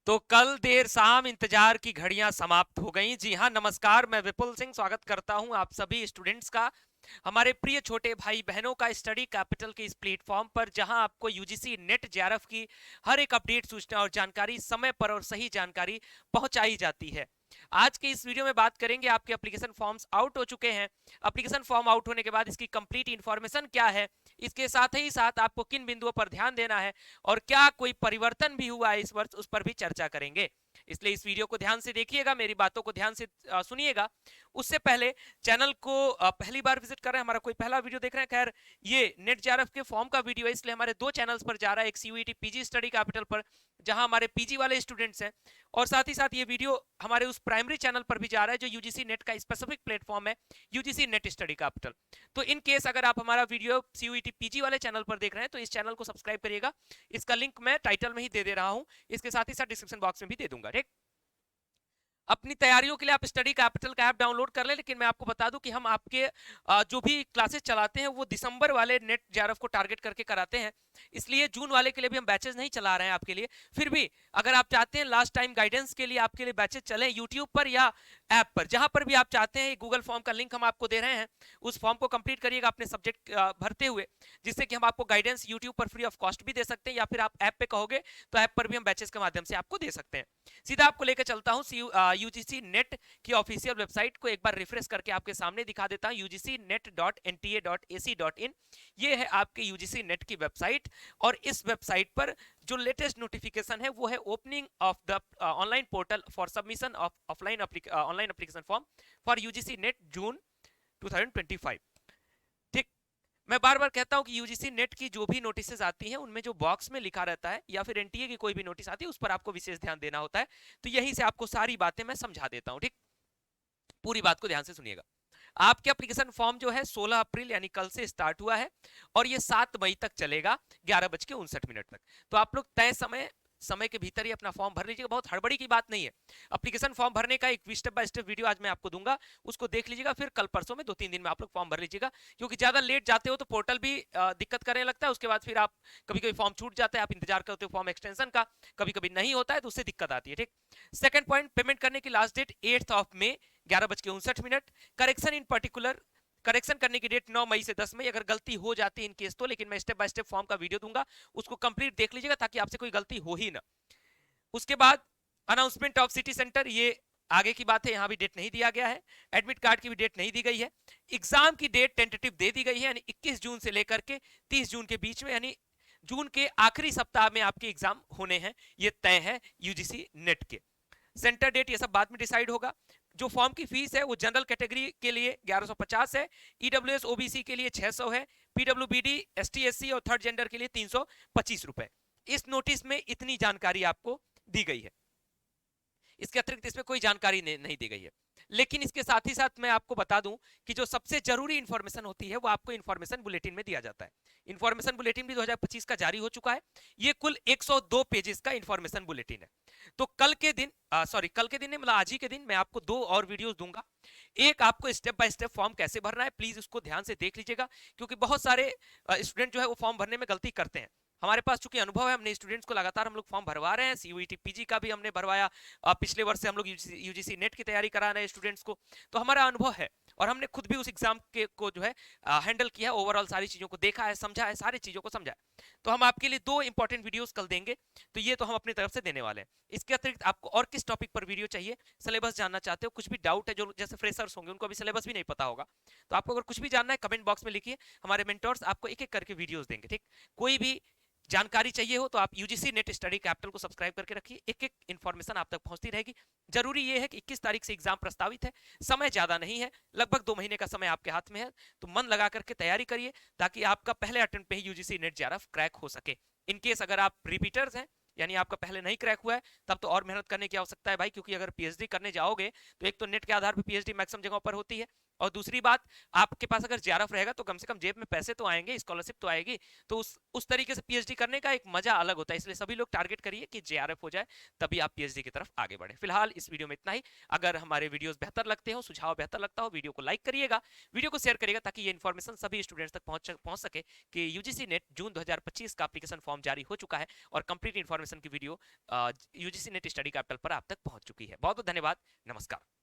तो कल देर शाम इंतजार की घड़ियां समाप्त हो गईं। जी हां, नमस्कार, मैं विपुल सिंह स्वागत करता हूं आप सभी स्टूडेंट्स का हमारे प्रिय छोटे भाई बहनों का स्टडी कैपिटल के इस प्लेटफॉर्म पर, जहां आपको यूजीसी नेट जेआरएफ की हर एक अपडेट, सूचना और जानकारी समय पर और सही जानकारी पहुंचाई जाती है। आज के इस वीडियो में बात करेंगे, आपके एप्लीकेशन फॉर्म्स आउट हो चुके हैं। एप्लीकेशन फॉर्म आउट होने के बाद इसकी कंप्लीट इंफॉर्मेशन क्या है, इसके साथ ही साथ आपको किन बिंदुओं पर ध्यान देना है और क्या कोई परिवर्तन भी हुआ है इस वर्ष, उस पर भी चर्चा करेंगे। इसलिए इस वीडियो को ध्यान से देखिएगा, मेरी बातों को ध्यान से सुनिएगा। उससे पहले चैनल को पहली बार विजिट कर रहे हैं, हमारा कोई पहला वीडियो देख रहे हैं, खैर ये नेट जेआरएफ के फॉर्म का वीडियो है, इसलिए हमारे दो चैनल्स पर जा रहा है। एक सीयूईटी पीजी स्टडी कैपिटल पर, जहां हमारे पीजी वाले स्टूडेंट्स हैं, और साथ ही साथ ये वीडियो हमारे उस प्राइमरी चैनल पर भी जा रहा है जो यूजीसी नेट का स्पेसिफिक प्लेटफॉर्म है, यूजीसी नेट स्टडी कैपिटल। तो इन केस अगर आप हमारा वीडियो सीयूईटी पीजी वाले चैनल पर देख रहे हैं तो इस चैनल को सब्सक्राइब करिएगा। इसका लिंक मैं टाइटल में ही दे रहा हूं, इसके साथ ही साथ डिस्क्रिप्शन बॉक्स में भी दे दूंगा। ठीक, अपनी तैयारियों के लिए आप स्टडी कैपिटल का ऐप डाउनलोड कर लें, लेकिन मैं आपको बता दूं कि हम आपके जो भी क्लासेस चलाते हैं वो दिसंबर वाले नेट जेआरएफ को टारगेट करके कराते हैं, इसलिए जून वाले के लिए भी हम बैचेस नहीं चला रहे हैं आपके लिए। फिर भी अगर आप चाहते हैं लास्ट टाइम गाइडेंस के लिए आपके लिए बैचेस चले यूट्यूब पर या ऐप पर, जहां पर भी आप चाहते हैं, गूगल फॉर्म का लिंक हम आपको दे रहे हैं, उस फॉर्म को कंप्लीट करिएगा अपने सब्जेक्ट भरते हुए, जिससे कि हम आपको गाइडेंस यूट्यूब पर फ्री ऑफ कॉस्ट भी दे सकते हैं, या फिर आप ऐप पे कहोगे तो ऐप पर भी हम बैचेस के माध्यम से आपको दे सकते हैं। सीधा आपको लेकर चलता हूं यूजीसी नेट की ऑफिशियल वेबसाइट को, एक बार रिफ्रेश करके आपके सामने दिखा देता हूं, ugcnet.nta.ac.in। ये है आपके यूजीसी नेट की वेबसाइट, और इस वेबसाइट पर जो लेटेस्ट नोटिफिकेशन है वो है opening of the online portal for submission of online application form for UGC NET June 2025। ठीक, मैं बार बार कहता हूं कि यूजीसी नेट की जो भी नोटिसेस आती हैं उनमें जो बॉक्स में लिखा रहता है, या फिर एनटीए की कोई भी नोटिस आती है, उस पर आपको विशेष ध्यान देना होता है। तो यहीं से आपको सारी बातें मैं समझा देता हूं। ठीक, पूरी बात को ध्यान से सुनिएगा। आपके एप्लीकेशन फॉर्म जो है 16 अप्रैल यानी कल से स्टार्ट हुआ है, और ये 7 मई तक चलेगा, 11:59 तक। तो आप लोग तय समय के भीतर ही अपना फॉर्म भर लीजिएगा, बहुत हड़बड़ी की बात नहीं है। एप्लीकेशन फॉर्म भरने का एक स्टेप बाय स्टेप वीडियो आज मैं आपको दूंगा, उसको देख लीजिएगा, फिर कल परसों में 2-3 दिन में आप लोग फॉर्म भर लीजिएगा, क्योंकि ज्यादा लेट जाते हो तो पोर्टल भी दिक्कत करने लगता है। उसके बाद फिर आप कभी कभी फॉर्म छूट जाता है, आप इंतजार करते हो फॉर्म एक्सटेंशन का, कभी कभी नहीं होता है, तो उससे दिक्कत आती है। ठीक, सेकंड पॉइंट, पेमेंट करने की लास्ट डेट 8 मई 11:59। करेक्शन इन पर्टिकुलर, करेक्शन करने की डेट 9 मई से 10 मई, अगर गलती हो जाती है इन केस तो, लेकिन मैं स्टेप बाय स्टेप फॉर्म का वीडियो दूंगा, उसको कंप्लीट देख लीजिएगा ताकि आपसे कोई गलती हो ही ना। उसके बाद अनाउंसमेंट ऑफ सिटी सेंटर, ये आगे की बात है, यहां भी डेट नहीं दिया गया है। एडमिट कार्ड की भी डेट नहीं दी गई है। एग्जाम की डेट टेंटेटिव दे दी गई है, यानी 21 जून से लेकर के 30 जून के बीच में, यानी जून के आखिरी सप्ताह में आपके एग्जाम होने हैं, ये तय है यूजीसी नेट के। सेंटर डेट ये सब बाद में डिसाइड होगा। जो फॉर्म की फीस है वो जनरल कैटेगरी के लिए 1150 है, ईडब्ल्यूएस ओबीसी के लिए 600 है, पीडब्ल्यूबीडी एसटी एससी और थर्ड जेंडर के लिए 325 रुपए। इस नोटिस में इतनी जानकारी आपको दी गई है, इसके अतिरिक्त इसमें कोई जानकारी नहीं दी गई है। लेकिन इसके साथ ही साथ मैं आपको बता दूं कि जो सबसे जरूरी इंफॉर्मेशन होती है वो आपको इंफॉर्मेशन बुलेटिन में दिया जाता है। इंफॉर्मेशन बुलेटिन भी 2025 का जारी हो चुका है। ये कुल 102 पेजेस का इंफॉर्मेशन बुलेटिन है। तो कल के दिन कल के दिन नहीं, मतलब आज ही के दिन मैं आपको 2 और वीडियोस दूंगा। एक आपको स्टेप बाय स्टेप फॉर्म कैसे भरना है, प्लीज उसको ध्यान से देख लीजिएगा, क्योंकि बहुत सारे स्टूडेंट जो है वो फॉर्म भरने में गलती करते हैं। हमारे पास चूंकि अनुभव है, हमने स्टूडेंट्स को लगातार हम लोग फॉर्म भरवा रहे हैं, सीयूईटी पीजी का भी हमने भरवाया, पिछले वर्ष से हम लोग यूजीसी नेट की तैयारी करा रहे हैं स्टूडेंट्स को, तो हमारा अनुभव है, और हमने खुद भी उस एग्जाम के को जो है हैंडल किया है, ओवरऑल सारी चीजों को देखा है, समझा है, सारी चीजों को समझा है। तो हम आपके लिए 2 इंपॉर्टेंट वीडियोस कल देंगे, तो ये तो हम अपनी तरफ से देने वाले हैं। इसके अतिरिक्त आपको और किस टॉपिक पर वीडियो चाहिए, सिलेबस जानना चाहते हो, कुछ भी डाउट है, जो जैसे फ्रेशर्स होंगे उनको अभी सिलेबस भी नहीं पता होगा, तो आपको अगर कुछ भी जानना है कमेंट बॉक्स में लिखिए, हमारे मेंटर्स आपको एक एक करके वीडियोस देंगे। ठीक, कोई भी जानकारी चाहिए हो तो आप यूजीसी नेट स्टडी कैपिटल को सब्सक्राइब करके रखिए, एक एक इन्फॉर्मेशन आप तक पहुंचती रहेगी। जरूरी यह है कि 21 तारीख से एग्जाम प्रस्तावित है, समय ज्यादा नहीं है, लगभग 2 महीने का समय आपके हाथ में है, तो मन लगा करके तैयारी करिए, ताकि आपका पहले अटेम्प्ट पे ही यूजीसी नेट जेआरएफ क्रैक हो सके। इनकेस अगर आप रिपीटर्स हैं, यानी आपका पहले नहीं क्रैक हुआ है, तब तो और मेहनत करने की आवश्यकता है भाई, क्योंकि अगर पीएचडी करने जाओगे तो एक तो नेट के आधार पर पीएचडी मैक्सिमम जगहों पर होती है, और दूसरी बात, आपके पास अगर जेआरएफ रहेगा तो कम से कम जेब में पैसे तो आएंगे, स्कॉलरशिप तो आएगी, तो उस तरीके से पीएचडी करने का एक मजा अलग होता है। इसलिए सभी लोग टारगेट करिए कि जेआरएफ हो जाए, तभी आप पीएचडी की तरफ आगे बढ़े। फिलहाल इस वीडियो में इतना ही। अगर हमारे वीडियोस बेहतर लगते हो, सुझाव बेहतर लगता हो, वीडियो को लाइक करिएगा, वीडियो को शेयर करिएगा, ताकि ये इन्फॉर्मेशन सभी स्टूडेंट्स तक पहुंच सके कि यूजीसी नेट जून 2025 का एप्लीकेशन फॉर्म जारी हो चुका है और कंप्लीट इन्फॉर्मेशन की video UGC net study capital पर आप तक पहुंच चुकी है। बहुत बहुत धन्यवाद। नमस्कार।